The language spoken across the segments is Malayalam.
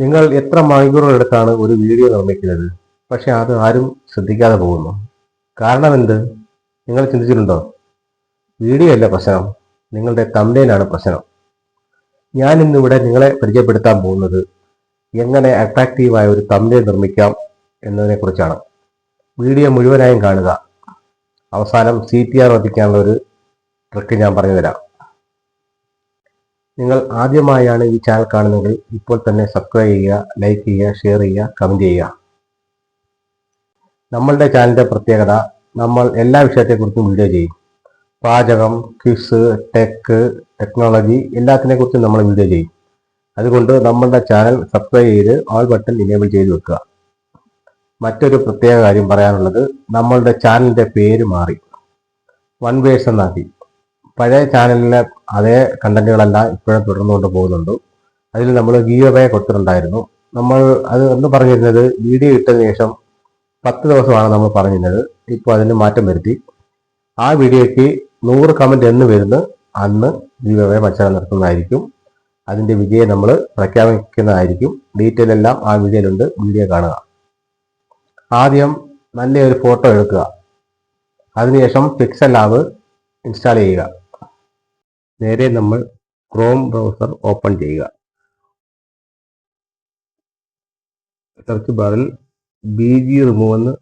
നിങ്ങൾ എത്ര മണിക്കൂറുകളെടുത്താണ് ഒരു വീഡിയോ നിർമ്മിക്കുന്നത്? പക്ഷെ അത് ആരും ശ്രദ്ധിക്കാതെ പോകുന്നു. കാരണം എന്ത്? നിങ്ങൾ ചിന്തിച്ചിട്ടുണ്ടോ? വീഡിയോ അല്ല പ്രശ്നം, നിങ്ങളുടെ തംബ്നെയിലാണ് പ്രശ്നം. ഞാൻ ഇന്നിവിടെ നിങ്ങളെ പരിചയപ്പെടുത്താൻ പോകുന്നത് എങ്ങനെ അട്രാക്റ്റീവായ ഒരു തംബ്നെയിൽ നിർമ്മിക്കാം എന്നതിനെ കുറിച്ചാണ്. വീഡിയോ മുഴുവനായും കാണുക. അവസാനം CTR വർദ്ധിക്കാനുള്ള ഒരു ട്രിക്ക് ഞാൻ പറഞ്ഞു തരാം. നിങ്ങൾ ആദ്യമായാണ് ഈ ചാനൽ കാണുന്നതെങ്കിൽ ഇപ്പോൾ തന്നെ സബ്സ്ക്രൈബ് ചെയ്യുക, ലൈക്ക് ചെയ്യുക, ഷെയർ ചെയ്യുക, കമന്റ് ചെയ്യുക. നമ്മളുടെ ചാനലിന്റെ പ്രത്യേകത, നമ്മൾ എല്ലാ വിഷയത്തെക്കുറിച്ചും വീഡിയോ ചെയ്യും. പാചകം, ക്വിസ്, ടെക്നോളജി എല്ലാത്തിനെ കുറിച്ചും നമ്മൾ വീഡിയോ ചെയ്യും. അതുകൊണ്ട് നമ്മളുടെ ചാനൽ സബ്സ്ക്രൈബ് ചെയ്ത് ഓൾ ബട്ടൺ ഇനേബിൾ ചെയ്ത് വെക്കുക. മറ്റൊരു പ്രത്യേക കാര്യം പറയാനുള്ളത്, നമ്മളുടെ ചാനലിന്റെ പേര് മാറി, വൺ വേഴ്സ് എന്നാക്കി. പഴയ ചാനലിലെ അതേ കണ്ടന്റുകളെല്ലാം ഇപ്പോഴും തുടർന്നുകൊണ്ട് പോകുന്നുണ്ട്. അതിൽ നമ്മൾ ഗീവ് അവേ കൊടുത്തിട്ടുണ്ടായിരുന്നു. നമ്മൾ അത് എന്ന് പറഞ്ഞിരുന്നത് വീഡിയോ ഇട്ടതിന് ശേഷം 10 ദിവസമാണ് നമ്മൾ പറഞ്ഞിരുന്നത്. ഇപ്പോൾ അതിന് മാറ്റം വരുത്തി. ആ വീഡിയോയ്ക്ക് 100 കമന്റ് എന്ന് വരുന്ന അന്ന് ഗീവ് അവേ മത്സരം നടത്തുന്നതായിരിക്കും. അതിന്റെ വിജയം നമ്മൾ പ്രഖ്യാപിക്കുന്നതായിരിക്കും. ഡീറ്റെയിൽ എല്ലാം ആ വീഡിയോയിലുണ്ട്, വീഡിയോ കാണുക. ആദ്യം നല്ലൊരു ഫോട്ടോ എടുക്കുക. അതിനുശേഷം പിക്സൽ ലാബ് ഇൻസ്റ്റാൾ ചെയ്യുക. നേരെ നമ്മൾ ക്രോം ബ്രൗസർ ഓപ്പൺ ചെയ്യുക. സെർച്ച് ബാറിൽ BG റിമൂവ് എന്ന്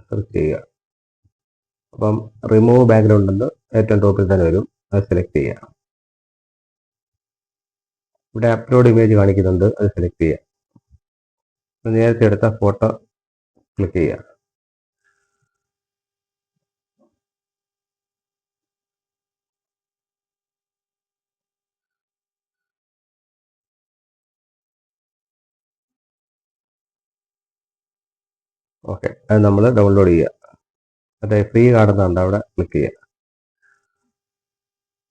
സെർച്ച് ചെയ്യുക. അപ്പം റിമൂവ് ബാക്ക്ഗ്രൗണ്ട് എന്ന് ഏറ്റവും ടോപ്പിൽ തന്നെ വരും, അത് സെലക്ട് ചെയ്യുക. ഇവിടെ അപ്ലോഡ് ഇമേജ് കാണിക്കുന്നുണ്ട്, അത് സെലക്ട് ചെയ്യുക. നേരത്തെ എടുത്ത ഫോട്ടോ ക്ലിക്ക് ചെയ്യുക. ഓക്കെ, അത് നമ്മൾ ഡൗൺലോഡ് ചെയ്യുക. മറ്റേ ഫ്രീ കാണുന്നുണ്ട്, അവിടെ ക്ലിക്ക് ചെയ്യുക.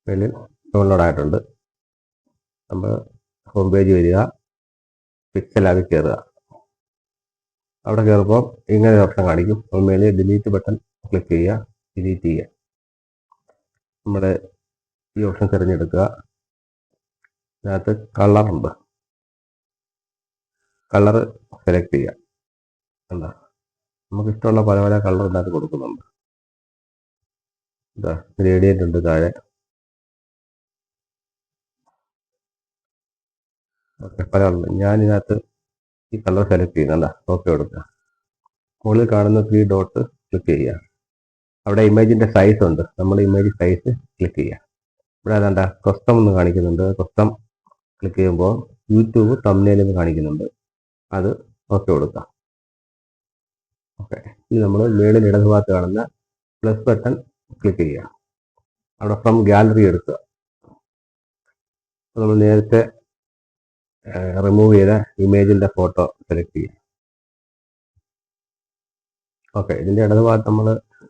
അതിൽ ഡൗൺലോഡ് ആയിട്ടുണ്ട്. നമ്മൾ ഹോം പേജ് വരിക, പിക്സൽ ലാബിൽ കയറുക. അവിടെ കയറുമ്പോൾ ഇങ്ങനെ ഓപ്ഷൻ കാണിക്കും. മേലെ ഡിലീറ്റ് ബട്ടൺ ക്ലിക്ക് ചെയ്യുക, ഡിലീറ്റ് ചെയ്യുക. നമ്മുടെ ഈ ഓപ്ഷൻ തിരഞ്ഞെടുക്കുക. അതിനകത്ത് കളറുണ്ട്, കളർ സെലക്ട് ചെയ്യുക. എന്താ, നമുക്ക് ഇഷ്ടമുള്ള പല പല കളർ ഇതിനകത്ത് കൊടുക്കുന്നുണ്ട്. എന്താ, ഗ്രേഡിയൻ്റ് ഉണ്ട് താഴെ. ഓക്കെ, പല കളർ. ഞാനിതിനകത്ത് ഈ കളർ സെലക്ട് ചെയ്യുന്നുണ്ട്. ഓക്കെ കൊടുക്കുക. മുകളിൽ കാണുന്ന 3 ഡോട്ട് ക്ലിക്ക് ചെയ്യുക. അവിടെ ഇമേജിന്റെ സൈസ് ഉണ്ട്, നമ്മൾ ഇമേജ് സൈസ് ക്ലിക്ക് ചെയ്യുക. ഇവിടെ അതെന്താ കസ്റ്റം എന്ന് കാണിക്കുന്നുണ്ട്. കസ്റ്റം ക്ലിക്ക് ചെയ്യുമ്പോൾ യൂട്യൂബ് തംബ്നെയിൽ എന്ന് കാണിക്കുന്നുണ്ട്, അത് ഓക്കെ കൊടുക്കാം. ഓക്കെ, ഇനി നമ്മൾ മേളിൽ ഇടതുഭാഗത്ത് കാണുന്ന പ്ലസ് ബട്ടൺ ക്ലിക്ക് ചെയ്യുക. അവിടെ ഫ്രം ഗാലറി എടുക്കുക. നമ്മൾ നേരത്തെ റിമൂവ് ചെയ്ത ഇമേജിന്റെ ഫോട്ടോ സെലക്ട് ചെയ്യുക. ഓക്കെ, ഇതിന്റെ ഇടതുഭാഗത്ത് നമ്മൾ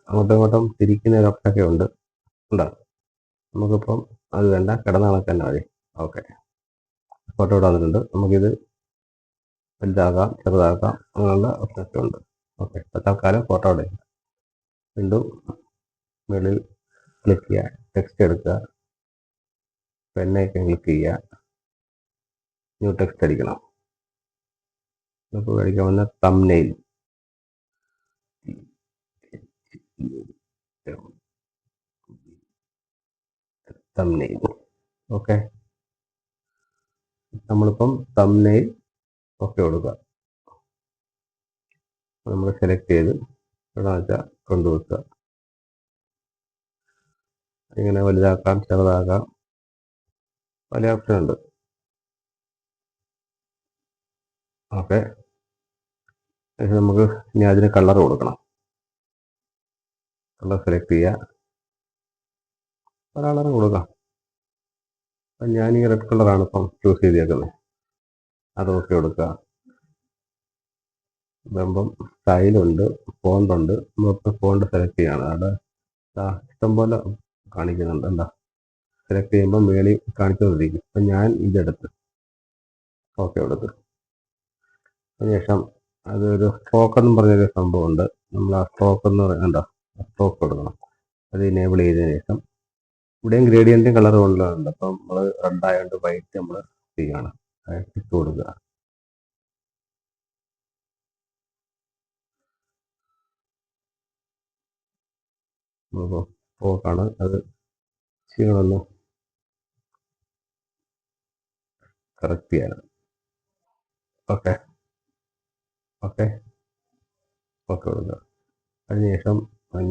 അങ്ങോട്ടും ഇങ്ങോട്ടും തിരിക്കുന്ന ഒരു ഓപ്ഷനൊക്കെ ഉണ്ട്. ഉണ്ടാകും. നമുക്കിപ്പം അത് വേണ്ട, കിടന്ന കണക്ക് തന്നെ മതി. ഓക്കെ, ഫോട്ടോ ഇവിടെ വന്നിട്ടുണ്ട്. നമുക്കിത് വലുതാക്കാം, ചെറുതാക്കാം, അങ്ങനെയുള്ള ഓപ്ഷനൊക്കെ ഉണ്ട്. ഓക്കെ, തൽക്കാലം ഫോട്ടോ അവിടെ വീണ്ടും മുകളിൽ ക്ലിക്ക് ചെയ്യുക, ടെക്സ്റ്റ് എടുക്കുക, പെന്നൈക്കൺ ക്ലിക്ക് ചെയ്യുക, ന്യൂ ടെക്സ്റ്റ് അടിക്കണം. നമുക്ക് അടിക്കാവുന്ന തംബ്നെയിൽ. തംബ്നെയിൽ. ഓക്കെ, നമ്മളിപ്പം തംബ്നെയിൽ ഓക്കെ കൊടുക്കുക. നമ്മൾ സെലക്ട് ചെയ്ത് ഇവിടെ വെച്ചാൽ കൊണ്ടുവെക്കുക. ഇങ്ങനെ വലുതാക്കാം, ചെറുതാക്കാം, പല ഓപ്ഷൻ ഉണ്ട്. ഓക്കെ, നമുക്ക് ഇനി അതിന് കളർ കൊടുക്കണം. കളർ സെലക്ട് ചെയ്യുക, പല കളർ കൊടുക്കാം. അപ്പം ഞാൻ ഈ റെഡ് കളറാണ് ഇപ്പം ചൂസ് ചെയ്തേക്കുന്നത്, അത് ഓക്കെ കൊടുക്കുക. ഇതാകുമ്പം സ്റ്റൈലുണ്ട്, ഫോണ്ടുണ്ട്. നമുക്ക് ഫോണ്ട് സെലക്ട് ചെയ്യണം. അവിടെ ഇഷ്ടംപോലെ കാണിക്കുന്നുണ്ട്. എന്താ, സെലക്ട് ചെയ്യുമ്പോൾ മേളിൽ കാണിച്ചുകൊണ്ടിരിക്കും. അപ്പം ഞാൻ ഇതെടുത്ത് ഓക്കെ കൊടുത്തു. അതിനുശേഷം അതൊരു സ്ട്രോക്ക് എന്ന് പറഞ്ഞൊരു സംഭവമുണ്ട്. നമ്മൾ ആ സ്ട്രോക്ക് എന്ന് പറയുന്നുണ്ടോ, സ്ട്രോക്ക് കൊടുക്കണം. അത് ഇനേബിൾ ചെയ്തതിന് ശേഷം ഇവിടെയും ഗ്രേഡിയൻറ്റും കളറും ഉള്ളതുണ്ട്. അപ്പം നമ്മൾ റെഡ് ആയതുകൊണ്ട് വൈറ്റ് നമ്മൾ ചെയ്യണം, ഇട്ട് കൊടുക്കുക. പോക്കാണ് അത് ക്ഷീണമൊന്ന് കറക്റ്റ് ചെയ്യാൻ. ഓക്കെ ഓക്കെ ഓക്കെ കൊടുക്കുക. അതിനുശേഷം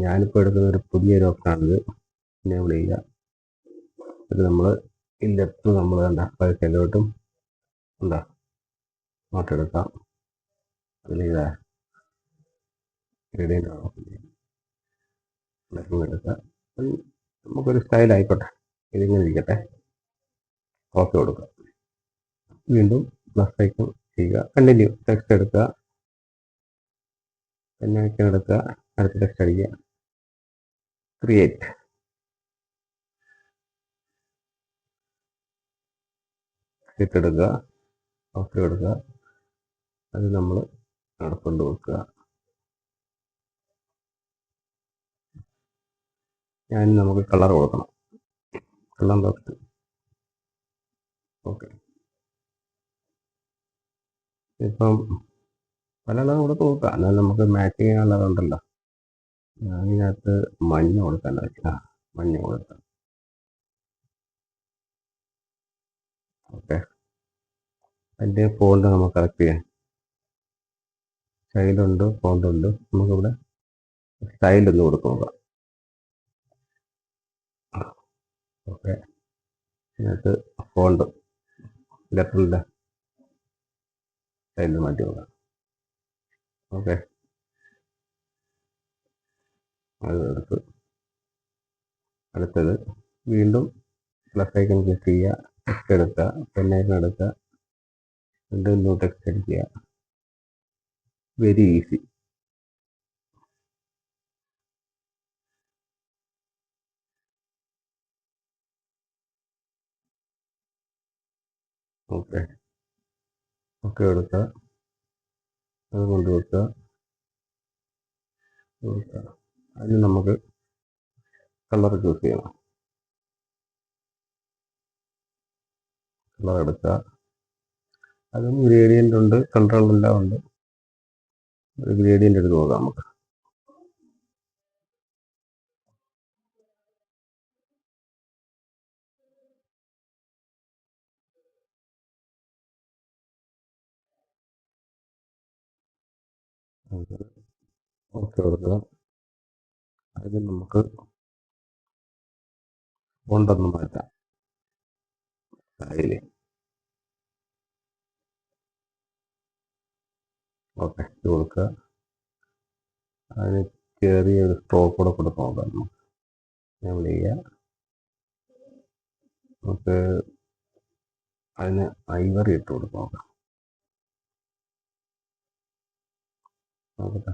ഞാനിപ്പോൾ എടുക്കുന്ന ഒരു പുതിയൊരു ഓപ്ഷനാണിത്. എനേബിൾ ചെയ്യുക. ഇത് നമ്മൾ ഈ ലെഫ്റ്റ് നമ്മൾ കണ്ട പൈസയിലോട്ടും എന്താ നോട്ടെടുക്കാം. അതിൽ ഇതാ ഗ്രേഡിയൻ്റ് എടുക്കുക. നമുക്കൊരു സ്റ്റൈൽ ആയിക്കോട്ടെ, ഇതിങ്ങനെ ഇരിക്കട്ടെ. ഓക്കെ കൊടുക്കുക. വീണ്ടും പ്ലസ് ഐക്കൺ ചെയ്യുക. കണ്ടിന്യൂ. ടെക്സ്റ്റ് എടുക്കുക, പെൻ ഐക്കൺ എടുക്കുക, അടുത്ത ടെക്സ്റ്റ് അടിക്കുക. ക്രിയേറ്റ്. ക്രിയേറ്റ് എടുക്കുക, ഓക്കെ കൊടുക്കുക. അത് നമ്മൾ അവിടെ കൊണ്ടുവെക്കുക. നമുക്ക് കളർ കൊടുക്കണം. Colour box okay. ഇപ്പം പല കളർ കൊടുത്ത് നോക്കാം, എന്നാൽ നമുക്ക് മാച്ച് ചെയ്യാനുള്ളതുണ്ടല്ലോ. അതിനകത്ത് മഞ്ഞ കൊടുക്കാൻ മഞ്ഞ കൊടുക്കാം. ഓക്കെ. അതിൻ്റെ ഫോണ്ട് നമുക്ക് കറക്റ്റ് ചെയ്യാം. സ്റ്റൈലുണ്ട്, ഫോണ്ടുണ്ട്. നമുക്കിവിടെ സ്റ്റൈലൊന്ന് കൊടുത്ത് നോക്കാം. ഓക്കെ. ഇതിനകത്ത് ഫോണ്ട് ലെറ്ററിൻ്റെ സ്റ്റൈലിൽ മാറ്റി നോക്കാം. ഓക്കെ. അത് എടുത്ത് അടുത്തത് വീണ്ടും പ്ലസ് ഐക്കൺ ക്ലിക്ക് ചെയ്യുക, ടെക്സ്റ്റ് എടുക്കുക, പെൻ ഐക്കൺ എടുക്കുക, വീണ്ടും ന്യൂ ടെക്സ്റ്റ് അടിക്കുക. Very easy. ഓക്കെ ഓക്കെ എടുക്കുക, അത് കൊണ്ടുവെക്കുക. അതിന് നമുക്ക് കളർ ചൂസ് ചെയ്യണം. കളർ എടുക്കുക. അതും ഗ്രേഡിയൻ്റ് ഉണ്ട്, കളറുകളെല്ലാം ഉണ്ട്. ഒരു ഗ്രേഡിയൻ്റ് എടുത്ത് നോക്കാം നമുക്ക്. ഓക്കെ കൊടുക്കുക. അതിന് നമുക്ക് ഫോണ്ടൊന്ന് മാറ്റാം. സ്റ്റൈല്. ഓക്കെ കൊടുക്കുക. അതിന് ചെറിയൊരു സ്ട്രോക്ക് കൂടെ കൊടുത്ത് നോക്കാം. നമ്മൾ ചെയ്യുക. നമുക്ക് അതിന് ഐവറി ഇട്ട് കൊടുത്ത് നോക്കാം. നോക്കട്ടെ.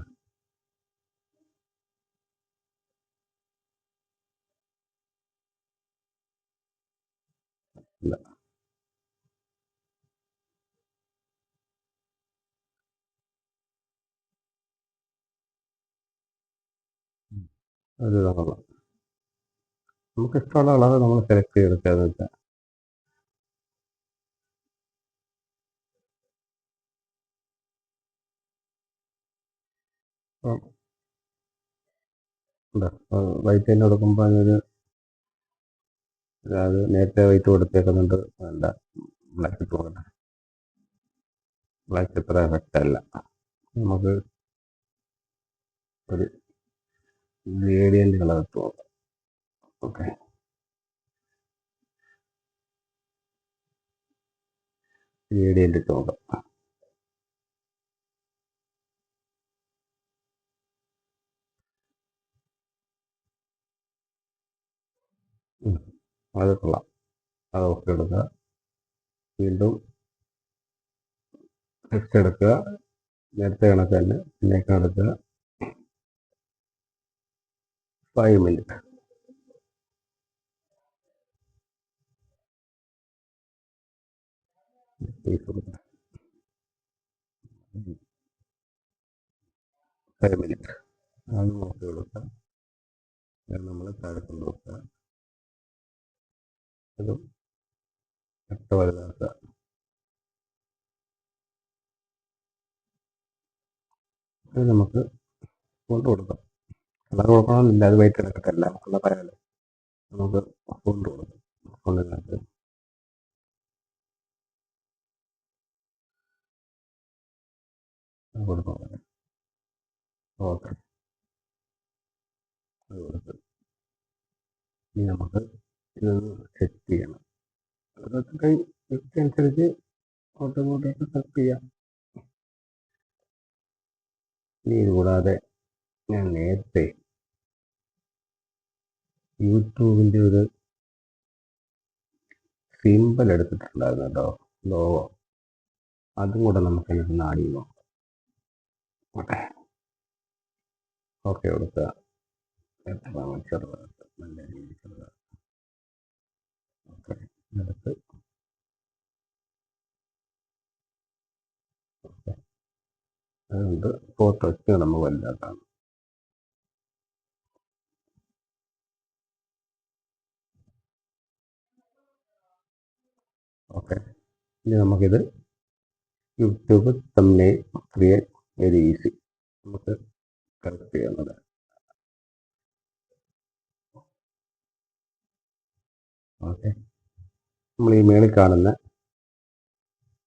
ഇല്ല. അത് നോക്കാം. നമുക്ക് ഇഷ്ടമുള്ള കളർ നമ്മൾ സെലക്ട് ചെയ്തെടുക്കാന്ന് വെച്ചാൽ വൈറ്റ് തന്നെ കൊടുക്കുമ്പോൾ അതിനൊരു അത് നേരത്തെ വൈറ്റ് കൊടുത്തേക്കുന്നുണ്ട്. വേണ്ട, ബ്ലാക്ക് ഇട്ട് കൊടുക്കട്ടെ. ബ്ലാക്ക് ഇത്ര എഫക്റ്റ് അല്ല. നമുക്ക് ഒരു ഗ്രേഡിയൻ്റ് കളർ ഇട്ട് നോക്കാം. ഓക്കെ. ഗ്രേഡിയൻ്റ് ഇട്ട് നോക്കാം. അത് കൊള്ളാം. അത് ഓക്കെ എടുക്കുക. വീണ്ടും ടെക്സ്റ്റ് എടുക്കുക, നേരത്തെ കണക്ക് തന്നെ പിന്നേക്ക് എടുക്കുക. 5 മിനിറ്റ്. കൊടുക്കുക. 5 മിനിറ്റ്. അത് നോക്കി കൊടുക്കുക. നമ്മൾ താഴെ കൊണ്ടുവെക്കുക. അതും എട്ട് വലുതാക്കുക. അത് നമുക്ക് കൊണ്ടു കൊടുക്കാം. കളർ കൊടുക്കണമെന്നില്ല, അത് വൈറ്റ് കിടക്കട്ടെ, നമുക്കുള്ള പറയാമല്ലോ. നമുക്ക് ഫോണ്ട് കൊടുക്കാം. ഫോണ്ടിനകത്ത് കൊടുക്കാം. ഓക്കെ, അത് കൊടുത്ത് ഇനി നമുക്ക് ഇതൊന്ന് സെറ്റ് ചെയ്യണം. അതൊക്കെ അനുസരിച്ച് അങ്ങോട്ടും ഇങ്ങോട്ടൊക്കെ സെറ്റ് ചെയ്യാം. ഇനി ഇത് കൂടാതെ ഞാൻ നേരത്തെ യൂട്യൂബിൻ്റെ ഒരു സിമ്പിൾ എടുത്തിട്ടുണ്ടായിരുന്നു കേട്ടോ, ലോഗോ. അതും കൂടെ നമുക്ക് ഇതിനകത്ത് ആഡ് ചെയ്യണം. ഓക്കെ, ഓക്കെ കൊടുക്കുക. ചെറുതായിട്ട് നല്ല രീതിയിൽ ചെറുതായിട്ട്. ഓക്കെ, എടുത്ത് അതുകൊണ്ട് ഫോട്ടോയ്ക്ക് നമ്മൾ വലുതാക്കാം. ഓക്കെ, ഇനി നമുക്കിത് YouTube thumbnail create very easy, നമുക്ക് കറക്റ്റ് ചെയ്യുന്നത്. ഓക്കെ, നമ്മൾ ഈ മേളിൽ കാണുന്ന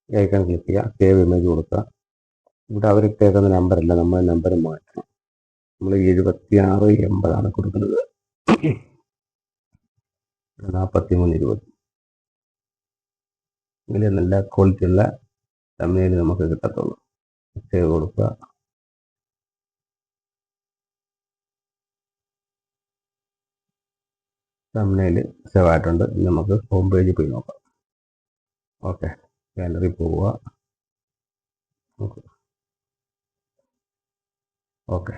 ഐക്കൺ ക്ലിക്ക് ചെയ്യുക, സേവ് ഇമേജ് കൊടുക്കുക. ഇവിടെ അവർ കേൾക്കുന്ന നമ്പറല്ല, നമ്മൾ നമ്പർ മാറ്റണം. നമ്മൾ 7680 കൊടുക്കുന്നത്, 4320. ഇതിൽ നല്ല ക്വാളിറ്റി ഉള്ള തമിഴിൽ നമുക്ക് കിട്ടത്തുള്ളൂ. സേവ് കൊടുക്കുക. തമിഴിൽ സേവ് ആയിട്ടുണ്ട്. ഇനി നമുക്ക് ഹോം പേജിൽ പോയി നോക്കാം. ഓക്കെ, ഗാലറി പോവുക. Okay,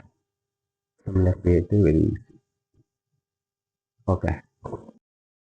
Tamil create very easy. Okay.